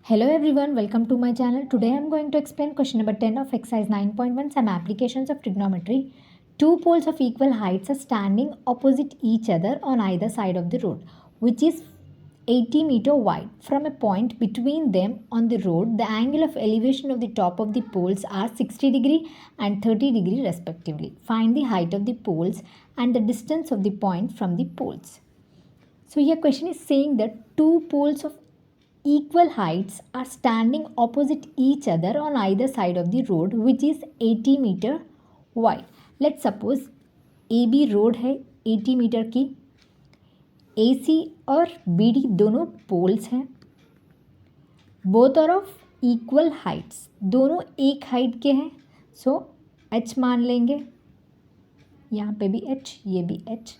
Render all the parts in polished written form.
Hello everyone, welcome to my channel. Today I am going to explain question number 10 of exercise 9.1 some applications of trigonometry. Two poles of equal heights are standing opposite each other on either side of the road, which is 80 meter wide. From a point between them on the road, the angle of elevation of the top of the poles are 60 degree and 30 degree respectively. Find the height of the poles and the distance of the point from the poles. So here question is saying that two poles of equal heights are standing opposite each other on either side of the road which is 80 meter wide. Let's suppose AB road है 80 metre की, AC और BD दोनों poles हैं, both are of equal heights, दोनों एक height के हैं. सो H मान लेंगे, यहाँ पे भी H, ये भी H.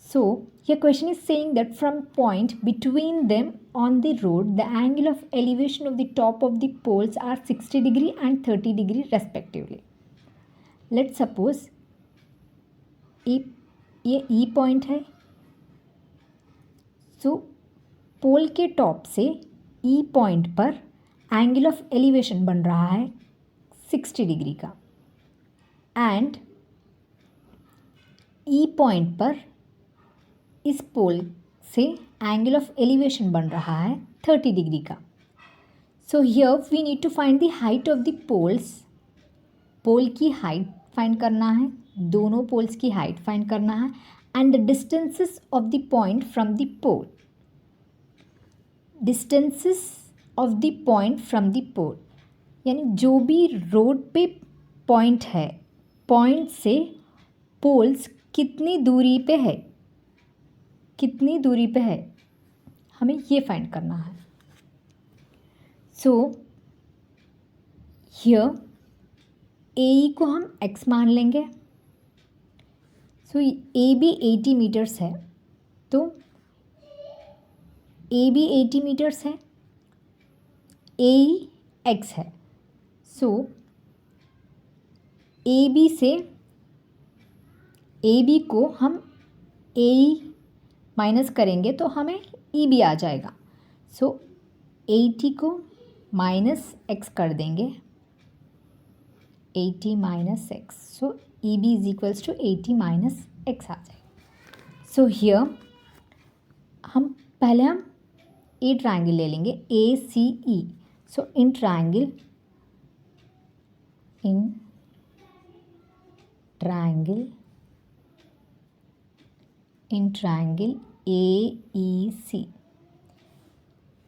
So, here question is saying that from point between them on the road, the angle of elevation of the top of the poles are 60 degree and 30 degree respectively. Let's suppose ये E point है. So, पोल के top से E point पर angle of elevation बन रहा है 60 degree का and E point पर इस पोल से एंगल ऑफ एलिवेशन बन रहा है 30 डिग्री का. So here we need to find the height of the poles. Pole की हाइट फाइंड करना है, दोनों पोल्स की हाइट फाइंड करना है and the distances of the point from the pole. Distances of the point from the pole यानी जो भी रोड पे पॉइंट है, पॉइंट से पोल्स कितनी दूरी पे है, कितनी दूरी पे है, हमें ये फाइंड करना है. सो हियर AE को हम x मान लेंगे. सो AB 80 मीटर्स है, तो AB 80 मीटर्स है, AE x है. सो AB को हम AE माइनस करेंगे तो हमें EB आ जाएगा. सो 80 को माइनस x कर देंगे, 80 minus x. So EB is equals to 80 minus x आ जाएगा. सो हियर हम ए ट्राइंगल ले लेंगे ACE. So in triangle AEC,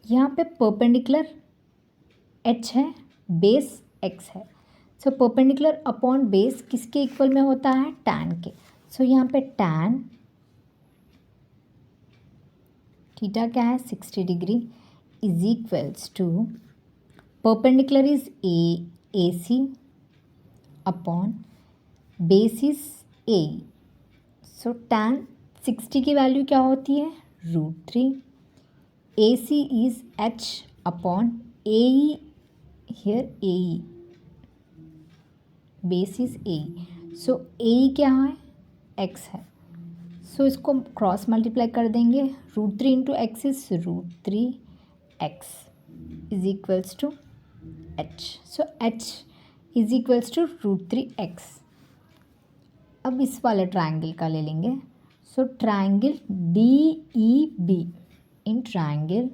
यहाँ पे परपेंडिकुलर H है, बेस X है. सो परपेंडिकुलर अपॉन बेस किसके इक्वल में होता है, tan के. सो यहाँ पे tan थीटा क्या है 60 degree is equals to perpendicular is AC upon base is AE. So tan 60 की वैल्यू क्या होती है, √3. AC is H upon AE, here AE, base is AE. So AE क्या है, X है. सो इसको क्रॉस मल्टीप्लाई कर देंगे, √3 into x is √3x is equals to H. So H is equals to √3x. अब इस वाले ट्राइंगल का ले लेंगे. So triangle DEB, in triangle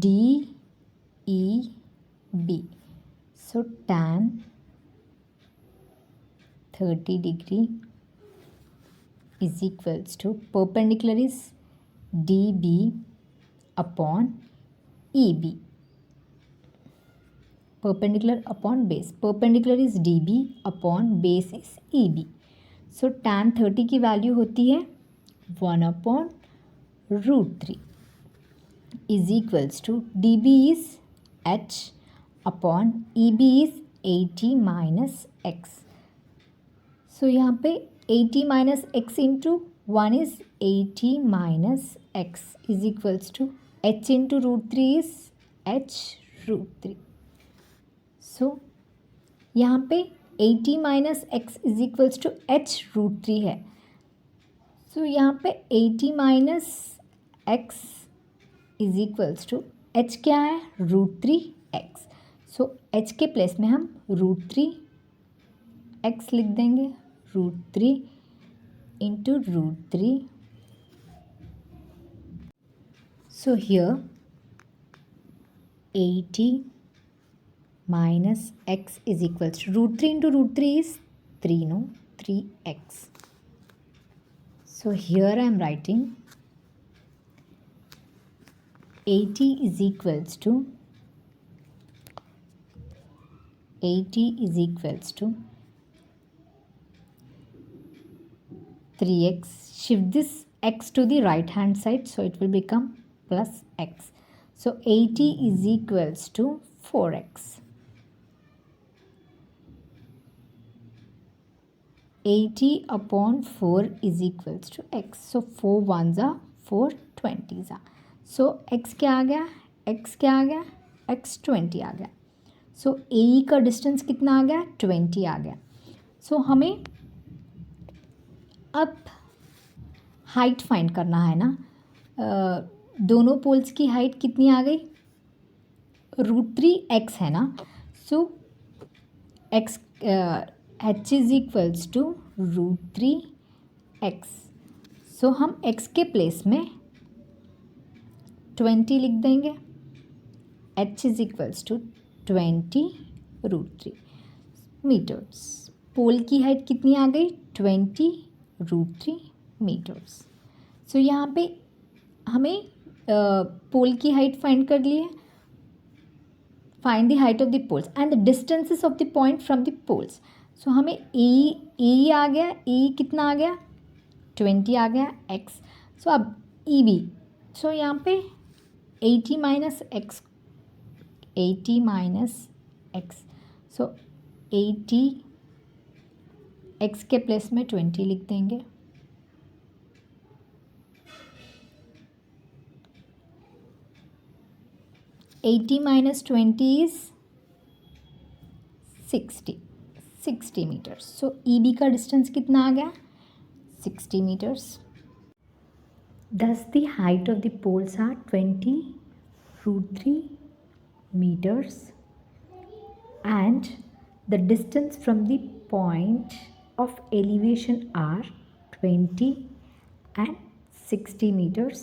DEB, so tan 30 degree is equals to perpendicular is DB upon EB, perpendicular upon base. Perpendicular is DB upon base is EB. So tan 30 की value होती है 1 upon √3 is equals to DB is H upon EB is 80 minus x. So यहाँ पे 80 minus x into 1 is 80 minus x is equals to H into √3 is H √3. सो यहाँ पे 80 minus x is equals to H√3 है. So यहाँ पे 80 minus x is equals to h क्या है √3x. सो h के प्लेस में हम √3x लिख देंगे. √3 into √3. So here 80 minus x is equals to √3 into √3 is 3, no? 3x. So here I am writing 80 is equals to 3x. Shift this x to the right hand side, so it will become plus x. So 80 is equals to 4x. 80 upon 4 is equals to x. So 4 ones are 4 20s are. So x क्या आ गया, x क्या आ गया, x 20 आ गया. सो AE का distance कितना आ गया, 20 आ गया. सो हमें अब हाइट फाइंड करना है ना. दोनों पोल्स की हाइट कितनी आ गई, √3x है ना. So x h is equals to √3x. So हम x के प्लेस में 20 लिख देंगे. h is equals to 20 √3 metres. Pole की हाइट कितनी आ गई, 20 √3 मीटर्स. सो यहाँ पे हमें पोल की हाइट फाइंड कर ली है. Find the height of the poles and the distances of the point from the poles. So हमें ए आ गया, ए कितना आ गया, 20 आ गया x. सो अब ई बी. सो यहाँ पे 80 minus x, 80 minus x. So 80 x के प्लेस में 20 लिख देंगे. Eighty minus 20 is 60 meters. So E B का डिस्टेंस कितना आ गया, 60 meters. Thus the height of the poles are 20 √3 meters and the distance from the point of elevation are 20 and 60 meters.